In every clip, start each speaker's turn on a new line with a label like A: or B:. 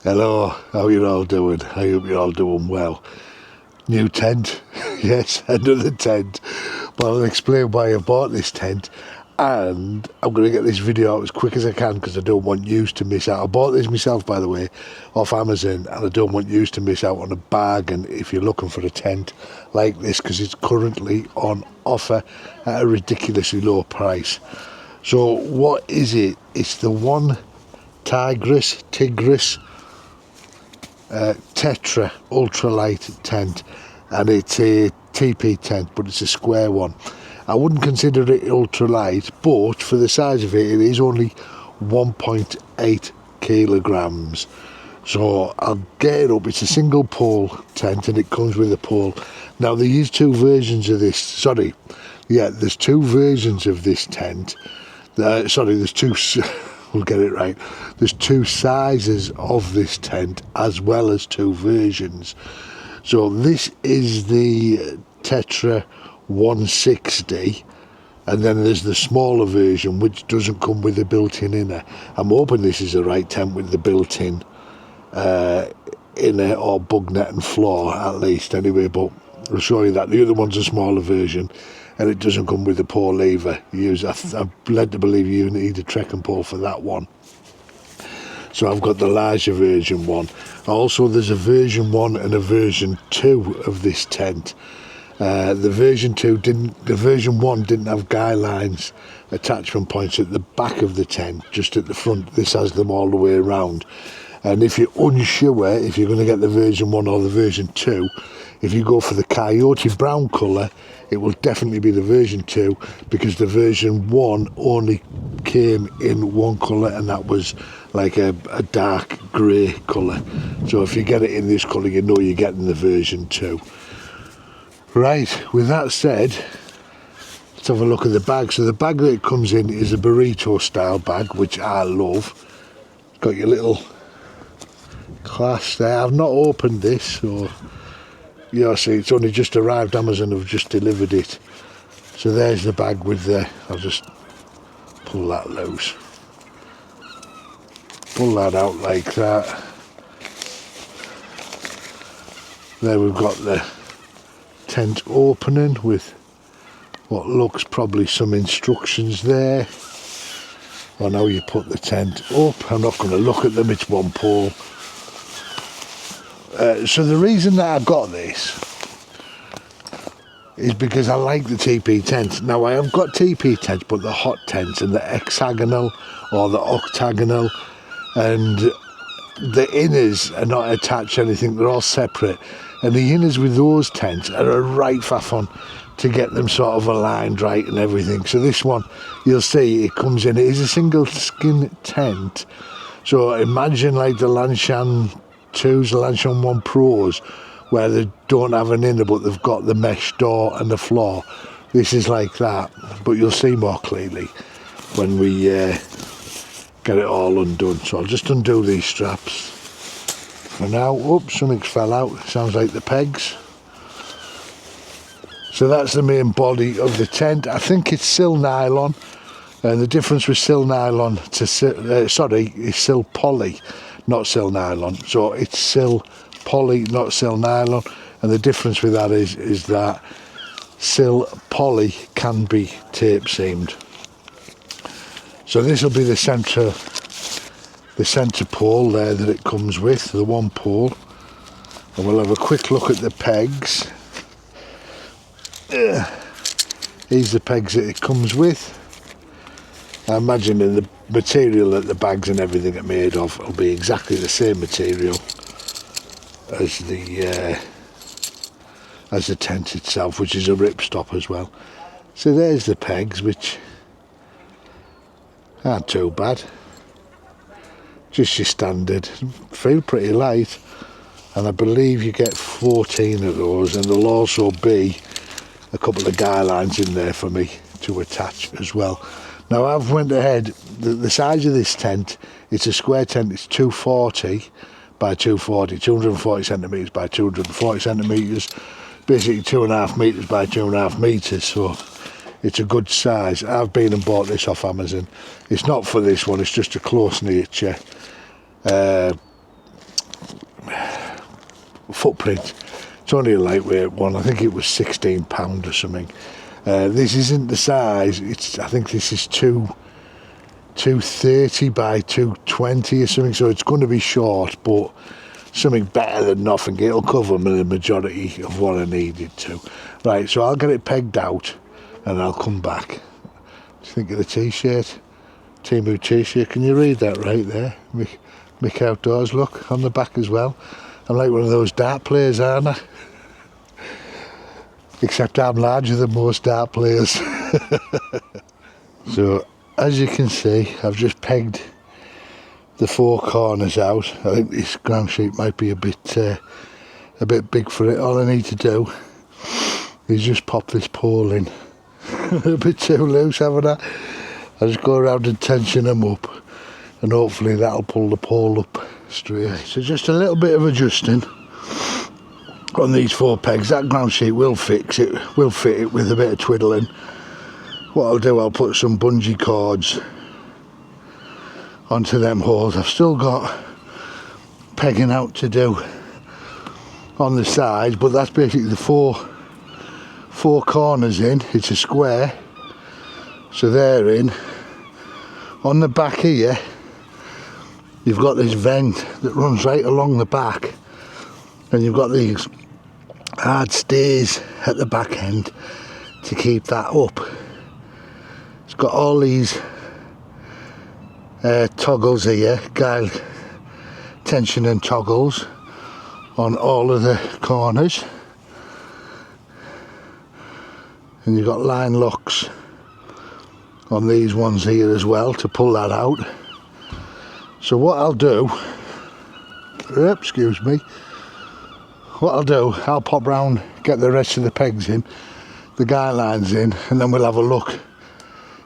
A: Hello, how you all doing? I hope you're all doing well. New tent, yes, another tent. But I'll explain why I bought this tent, and I'm going to get this video out as quick as I can because I don't want you to miss out. I bought this myself, by the way, off Amazon, and I don't want you to miss out on a bargain if you're looking for a tent like this, because it's currently on offer at a ridiculously low price. So what is it? It's the OneTigris Tetra ultralight tent, and it's a tipi tent, but it's a square one. I wouldn't consider it ultralight, but for the size of it, it is only 1.8 kilograms. So I'll get it up. It's a single pole tent, and it comes with a pole. Now there is two versions of this. There's two versions of this tent. There's two. We'll get it right. There's two sizes of this tent as well as two versions. So this is the Tetra 160, and then there's the smaller version which doesn't come with a built-in inner. I'm hoping this is the right tent with the built-in inner or bug net and floor at least anyway, but I'll show you that. The other one's a smaller version, and it doesn't come with a pole either. I'm led to believe you need a trekking pole for that one. So I've got the larger version one. Also, there's a version 1 and a version 2 of this tent. The version 1 didn't have guy lines, attachment points at the back of the tent, just at the front. This has them all the way around. And if you're unsure if you're going to get the version 1 or the version 2, if you go for the coyote brown colour, it will definitely be the version 2, because the version 1 only came in one colour, and that was like a dark grey colour. So if you get it in this colour, you know you're getting the version 2. Right, with that said, let's have a look at the bag. So the bag that it comes in is a burrito style bag, which I love. It's got your little clasp there. I've not opened this, so yeah, see, it's only just arrived. Amazon have just delivered it. So there's the bag with the, I'll just pull that loose. Pull that out like that. There we've got the tent opening with what looks probably some instructions there on how you put the tent up. I'm not going to look at them, it's one pole. So the reason that I got this is because I like the TP tents. Now I have got TP tents, but the hot tents and the hexagonal or the octagonal, and the inners are not attached to anything, they're all separate. And the inners with those tents are a right faff on to get them sort of aligned right and everything. So this one, you'll see it comes in, it is a single skin tent. So imagine like the Lanshan 2s, the Lanshan 1 Pros, where they don't have an inner but they've got the mesh door and the floor. This is like that, but you'll see more clearly when we get it all undone. So I'll just undo these straps for now. Oops, something fell out. Sounds like the pegs. So that's the main body of the tent. I think it's sil nylon, and the difference with sil nylon to is sil poly, not sil nylon. So it's sil poly, not sil nylon, and the difference with that is that sil poly can be tape seamed. So this will be the centre pole there that it comes with, the one pole, and we'll have a quick look at the pegs. Here's the pegs that it comes with. I imagine in the material that the bags and everything are made of will be exactly the same material as the tent itself, which is a ripstop as well. So there's the pegs, which aren't too bad. Just your standard. Feel pretty light, and I believe you get 14 of those, and there'll also be a couple of guy lines in there for me to attach as well. Now I've went ahead, the size of this tent, it's a square tent, it's 240 by 240, 240 centimetres by 240 centimetres, basically 2.5 metres by 2.5 metres, so it's a good size. I've been and bought this off Amazon. It's not for this one, it's just a close nature footprint. It's only a lightweight one. I think it was £16 or something. This isn't the size. I think this is 230 by 220 or something, so it's going to be short, but something better than nothing. It'll cover me the majority of what I need it to. Right, so I'll get it pegged out and I'll come back. What do you think of the t-shirt? Timu t-shirt, can you read that right there? Mick Outdoors, look, on the back as well. I'm like one of those dart players, aren't I? Except I'm larger than most dart players. So, as you can see, I've just pegged the four corners out. I think this ground sheet might be a bit big for it. All I need to do is just pop this pole in. A bit too loose, haven't I? I just go around and tension them up, and hopefully that'll pull the pole up straight. So just a little bit of adjusting on these four pegs. That ground sheet will fit it with a bit of twiddling. What I'll do, I'll put some bungee cords onto them holes. I've still got pegging out to do on the sides, but that's basically the four corners in. It's a square, so they're in. On the back here, you've got this vent that runs right along the back, and you've got these hard stays at the back end to keep that up. It's got all these toggles here, guide tension and toggles on all of the corners, and you've got line locks on these ones here as well to pull that out. So what I'll do, excuse me, I'll pop round, get the rest of the pegs in, the guide lines in, and then we'll have a look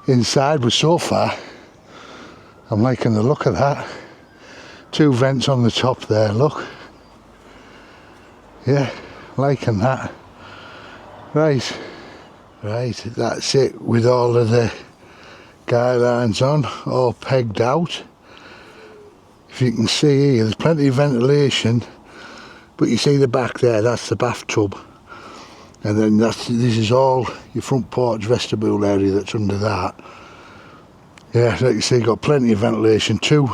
A: inside. But so far I'm liking the look of that. Two vents on the top there, look. Yeah, liking that. Right, that's it with all of the guide lines on, all pegged out. If you can see here, there's plenty of ventilation, but you see the back there, that's the bathtub, and then this is all your front porch vestibule area that's under that. Yeah, like you see, you've got plenty of ventilation. Two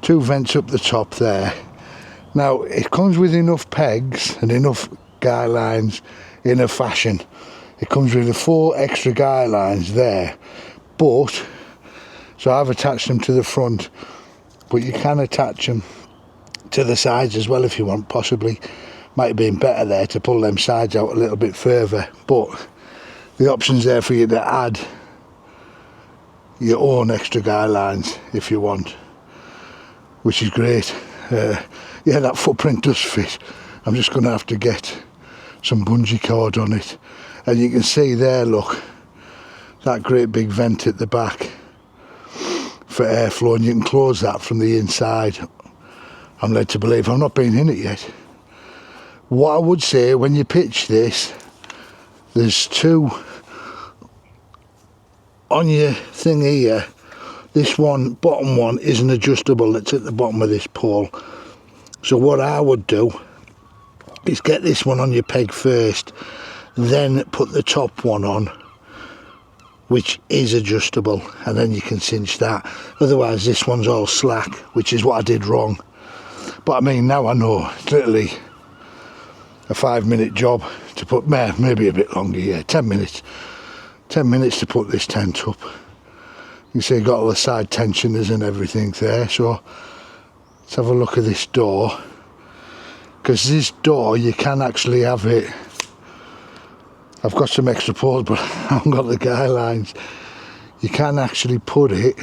A: vents up the top there. Now it comes with enough pegs and enough guide lines in a fashion. It comes with the 4 extra guide lines there, but so I've attached them to the front, but you can attach them to the sides as well if you want. Possibly might have been better there to pull them sides out a little bit further, but the option's there for you to add your own extra guide lines if you want, which is great. Yeah, that footprint does fit. I'm just going to have to get some bungee cord on it, and you can see there, look, that great big vent at the back for airflow, and you can close that from the inside, I'm led to believe. I've not been in it yet. What I would say, when you pitch this, there's 2 on your thing here. This one, bottom one, isn't adjustable. That's at the bottom of this pole. So what I would do is get this one on your peg first, then put the top one on, which is adjustable, and then you can cinch that. Otherwise this one's all slack, which is what I did wrong. But I mean, now I know. It's literally a 5-minute job to put, maybe a bit longer, yeah, 10 minutes. 10 minutes to put this tent up. You see, you've got all the side tensioners and everything there. So let's have a look at this door, because this door, you can actually have it. I've got some extra poles, but I haven't got the guide lines. You can actually put it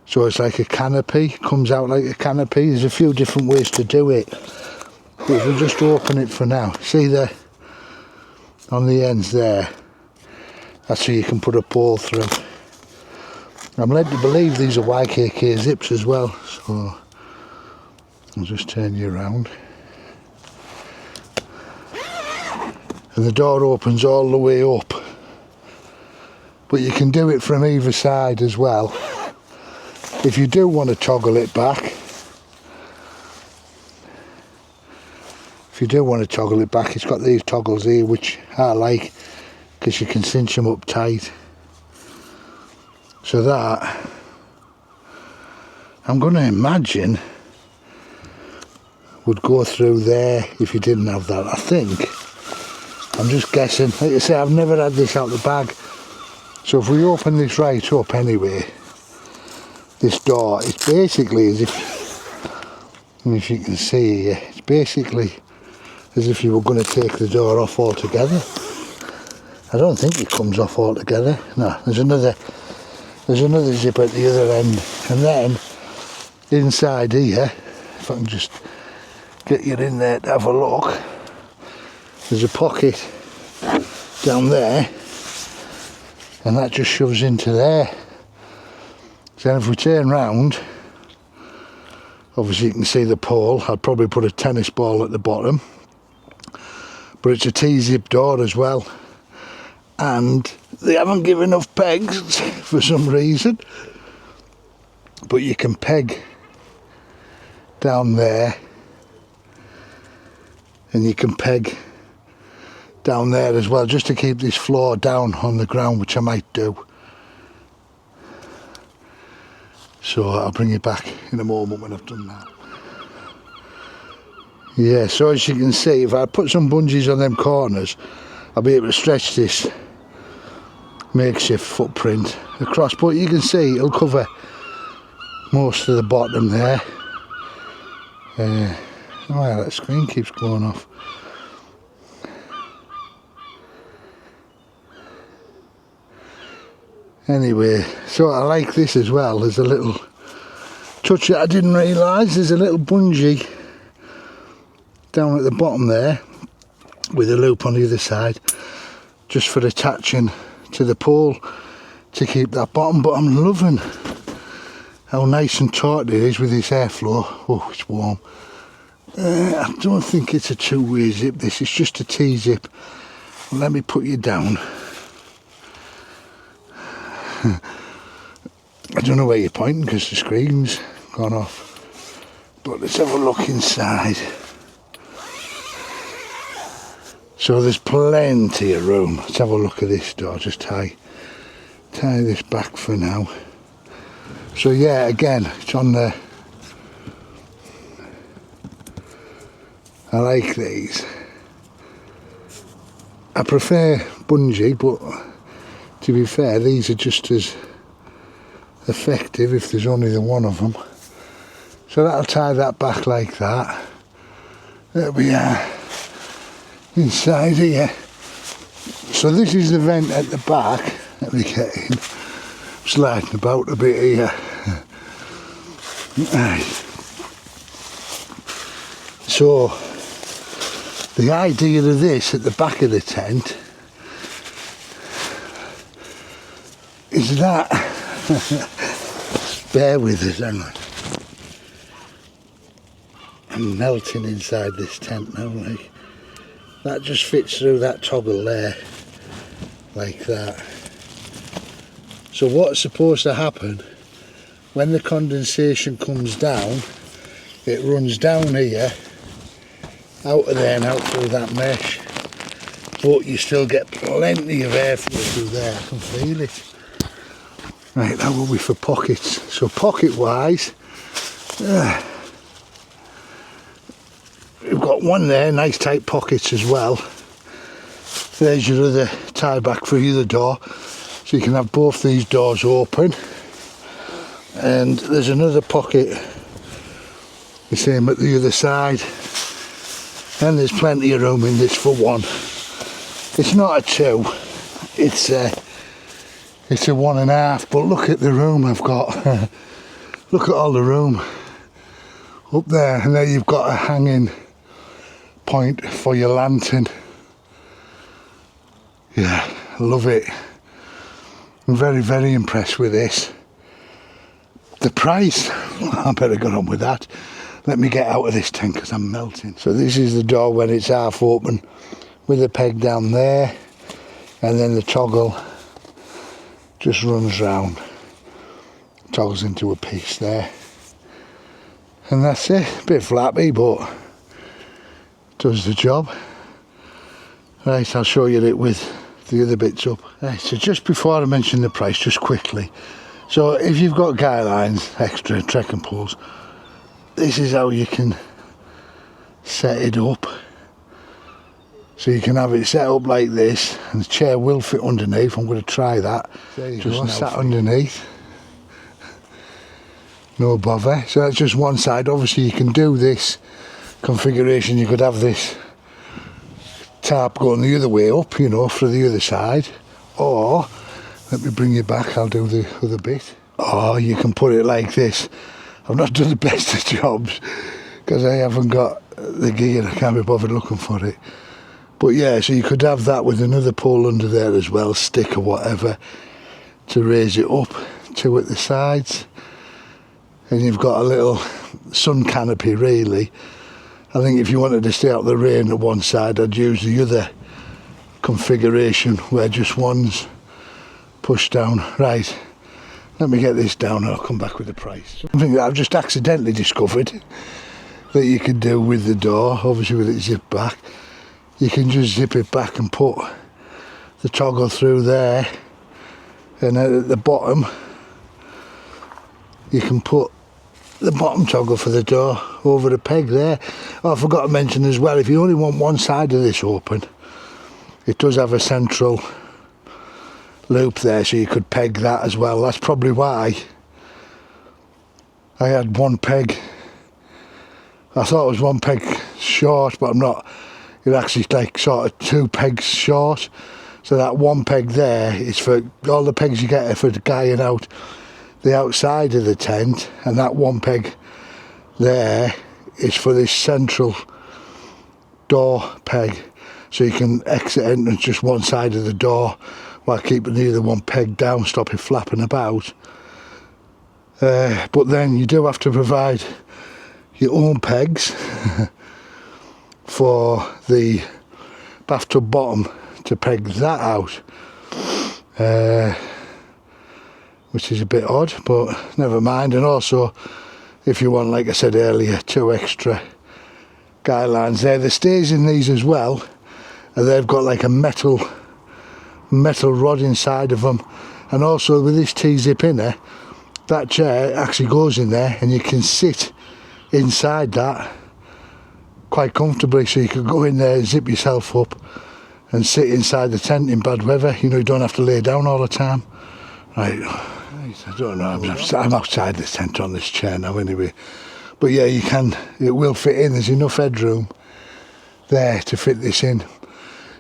A: so it's like a canopy, comes out like a canopy. There's a few different ways to do it, but if we just open it for now, see there on the ends there, that's how you can put a pole through. I'm led to believe these are YKK zips as well, so I'll just turn you around. And the door opens all the way up, but you can do it from either side as well. If you do want to toggle it back, if you do want to toggle it back, it's got these toggles here, which I like because you can cinch them up tight. So that, I'm going to imagine, would go through there if you didn't have that. I think, I'm just guessing. Like I say, I've never had this out the bag. So if we open this right up anyway, this door, it's basically as if you can see here, it's basically as if you were going to take the door off altogether. I don't think it comes off altogether. No, there's another zip at the other end, and then inside here, if I can just get you in there to have a look, there's a pocket down there, and that just shoves into there. So if we turn round, obviously you can see the pole. I'd probably put a tennis ball at the bottom, but it's a T-zip door as well, and they haven't given enough pegs for some reason, but you can peg down there, and you can peg down there as well, just to keep this floor down on the ground, which I might do. So I'll bring you back in a moment when I've done that. Yeah, so as you can see, if I put some bungees on them corners, I'll be able to stretch this makeshift footprint across, but you can see it'll cover most of the bottom there. Oh yeah, that screen keeps going off. Anyway, so I like this as well. There's a little touch that I didn't realise. There's a little bungee down at the bottom there with a loop on the other side, just for attaching to the pole to keep that bottom. But I'm loving how nice and taut it is with this airflow. Oh, it's warm. I don't think it's a two-way zip, this is just a T-zip. Let me put you down. I don't know where you're pointing because the screen's gone off, but let's have a look inside. So there's plenty of room. Let's have a look at this door. Just tie this back for now. So yeah, again, it's on the, I like these. I prefer bungee, but to be fair, these are just as effective if there's only the one of them. So that'll tie that back like that. There we are, inside here. So this is the vent at the back. Let me get in. Sliding about a bit here. So the idea of this at the back of the tent is that, bear with us, hang on. I'm melting inside this tent now, like that just fits through that toggle there, like that. So what's supposed to happen when the condensation comes down, it runs down here, out of there and out through that mesh, but you still get plenty of airflow through there. I can feel it. Right, that will be for pockets. So pocket wise, we've got one there, nice tight pockets as well. There's your other tie back for your other door, so you can have both these doors open. And there's another pocket the same at the other side, and there's plenty of room in this for one. It's not a two, it's a 1.5, but look at the room I've got. Look at all the room up there, and there you've got a hanging point for your lantern. Yeah, love it. I'm very, very impressed with this. The price, I better get on with that. Let me get out of this tent because I'm melting. So this is the door when it's half open, with a peg down there, and then the toggle just runs round, toggles into a piece there, and that's it. A bit flappy, but does the job. Right, I'll show you it with the other bits up. Right, so just before I mention the price, just quickly. So if you've got guy lines, extra trekking poles, this is how you can set it up. So you can have it set up like this, and the chair will fit underneath. I'm going to try that. Just sat underneath. No bother. So that's just one side. Obviously you can do this configuration. You could have this tarp going the other way up, you know, for the other side. Or, let me bring you back, I'll do the other bit. Or you can put it like this. I've not done the best of jobs because I haven't got the gear. I can't be bothered looking for it. But yeah, so you could have that with another pole under there as well, stick or whatever, to raise it up to at the sides. And you've got a little sun canopy really. I think if you wanted to stay out of the rain at one side, I'd use the other configuration where just one's pushed down. Right, let me get this down and I'll come back with the price. Something that I've just accidentally discovered that you can do with the door, obviously with it zipped back. You can just zip it back and put the toggle through there, and at the bottom you can put the bottom toggle for the door over the peg there. Oh, I forgot to mention as well, if you only want one side of this open, it does have a central loop there, so you could peg that as well. That's probably why I had one peg. I thought it was one peg short, but I'm not. It's actually like sort of 2 pegs short. So that one peg there is for all the pegs you get for guying out the outside of the tent, and that one peg there is for this central door peg, so you can exit entrance just one side of the door while keeping the other one pegged down, stop it flapping about. But then you do have to provide your own pegs for the bathtub bottom to peg that out, which is a bit odd, but never mind. And also, if you want, like I said earlier, 2 extra guy lines there. The stays in these as well, and they've got like a metal rod inside of them. And also with this T-zip inner, that chair actually goes in there and you can sit inside that quite comfortably. So you could go in there, zip yourself up and sit inside the tent in bad weather. You know, you don't have to lay down all the time. Right, I don't know, I'm outside the tent on this chair now anyway. But yeah, you can, it will fit in. There's enough headroom there to fit this in.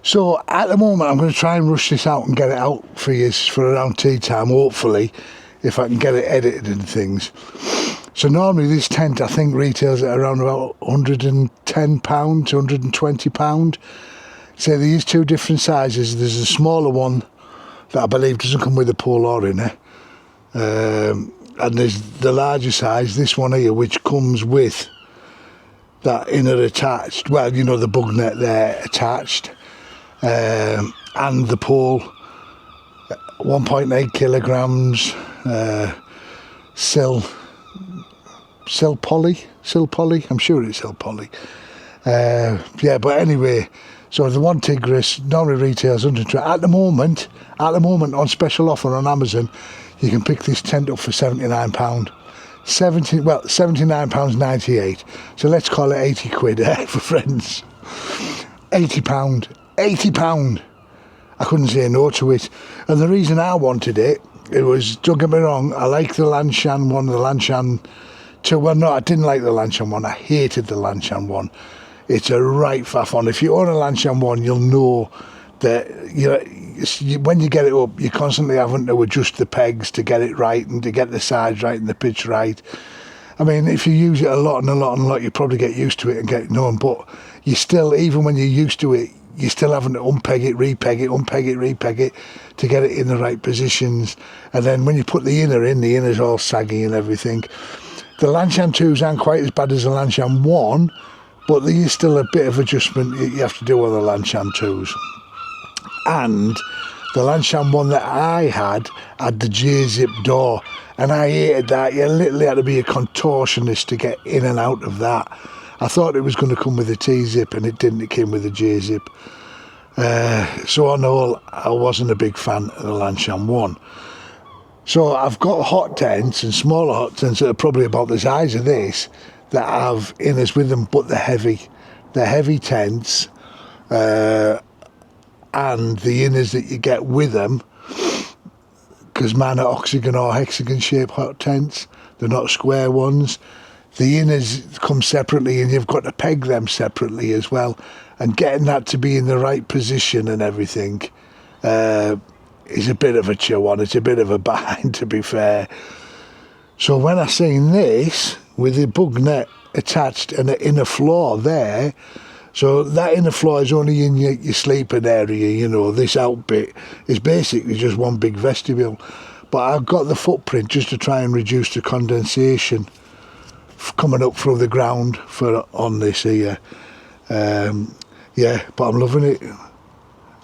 A: So at the moment I'm going to try and rush this out and get it out for you for around tea time, hopefully, if I can get it edited and things. So normally this tent I think retails at around about £110 to £120. So there is 2 different sizes. There's a smaller one that I believe doesn't come with a pole or inner, and there's the larger size, this one here, which comes with that inner attached, well, you know, the bug net there attached, and the pole, 1.8 kilograms, sill poly, I'm sure it's sill poly. Yeah, but anyway, so the OneTigris normally retails £120. At the moment on special offer on Amazon, you can pick this tent up for £79. £79.98. So let's call it 80 quid for friends. £80. £80. I couldn't say no to it. And the reason I wanted it was, don't get me wrong, I like the Lanshan one, the Lanshan 2. Well, no, I didn't like the Lanshan one. I hated the Lanshan one. It's a right faff on. If you own a Lanshan one, you'll know that when you get it up, you're constantly having to adjust the pegs to get it right and to get the sides right and the pitch right. I mean, if you use it a lot, you probably get used to it and get it known. But you still, even when you're used to it, you're still having to unpeg it, repeg it, unpeg it, repeg it to get it in the right positions. And then when you put the inner in, the inner's all saggy and everything. The Lanshan 2s aren't quite as bad as the Lanshan 1, but there is still a bit of adjustment you have to do on the Lanshan 2s. And the Lanshan one that I had the J-zip door, and I hated that. You literally had to be a contortionist to get in and out of that. I thought it was going to come with a T-zip, and it didn't. It came with a J-zip. So on the whole, I wasn't a big fan of the Lanshan one. So I've got hot tents and smaller hot tents that are probably about the size of this that have inners with them, but they're heavy. They're heavy tents, and the inners that you get with them, because mine are octagon or hexagon shaped hot tents, they're not square ones. The inners come separately, and you've got to peg them separately as well. And getting that to be in the right position and everything is a bit of a chew on. It's a bit of a bind, to be fair. So when I seen this with the bug net attached and an inner floor there, so that inner floor is only in your sleeping area, you know, this out bit is basically just one big vestibule. But I've got the footprint just to try and reduce the condensation coming up through the ground on this here. Yeah, but I'm loving it.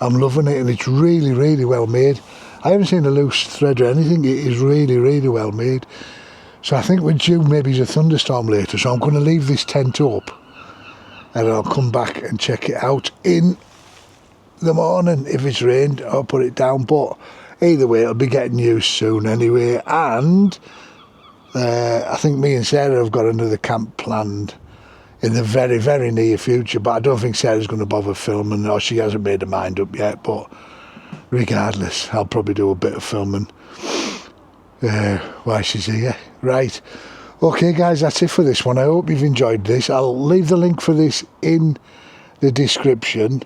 A: I'm loving it, and it's really, really well made. I haven't seen a loose thread or anything. It is really, really well made. So I think we're due maybe a thunderstorm later, so I'm going to leave this tent up and I'll come back and check it out in the morning. If it's rained, I'll put it down, but either way, it'll be getting used soon anyway. And I think me and Sarah have got another camp planned in the very, very near future, but I don't think Sarah's going to bother filming, or she hasn't made her mind up yet. But regardless, I'll probably do a bit of filming while she's here. Right, okay guys, that's it for this one. I hope you've enjoyed this. I'll leave the link for this in the description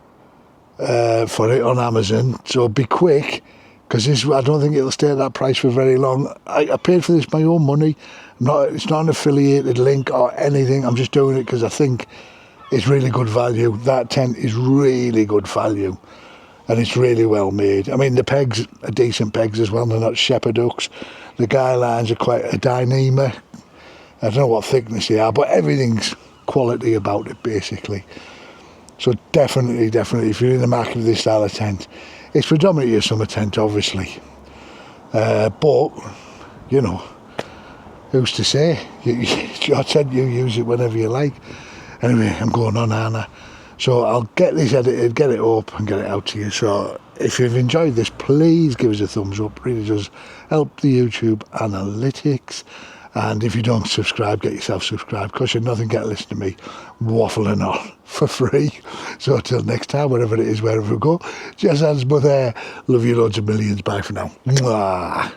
A: for it on Amazon, so be quick, because I don't think it'll stay at that price for very long. I paid for this my own money. It's not an affiliated link or anything. I'm just doing it because I think it's really good value. That tent is really good value, and it's really well made. I mean, the pegs are decent pegs as well. They're not shepherd hooks. The guy lines are quite a Dyneema. I don't know what thickness they are, but everything's quality about it basically. So definitely, if you're in the market for this style of tent, it's predominantly a summer tent, obviously. But you know, who's to say? Your tent, you use it whenever you like. Anyway, I'm going on, Anna. So I'll get this edited, get it up and get it out to you. So if you've enjoyed this, please give us a thumbs up. It really does help the YouTube analytics. And if you don't subscribe, get yourself subscribed. Costs you nothing, get to listen to me waffling on for free. So till next time, wherever it is, wherever we go, just hands but there. Love you loads of millions. Bye for now. Mwah.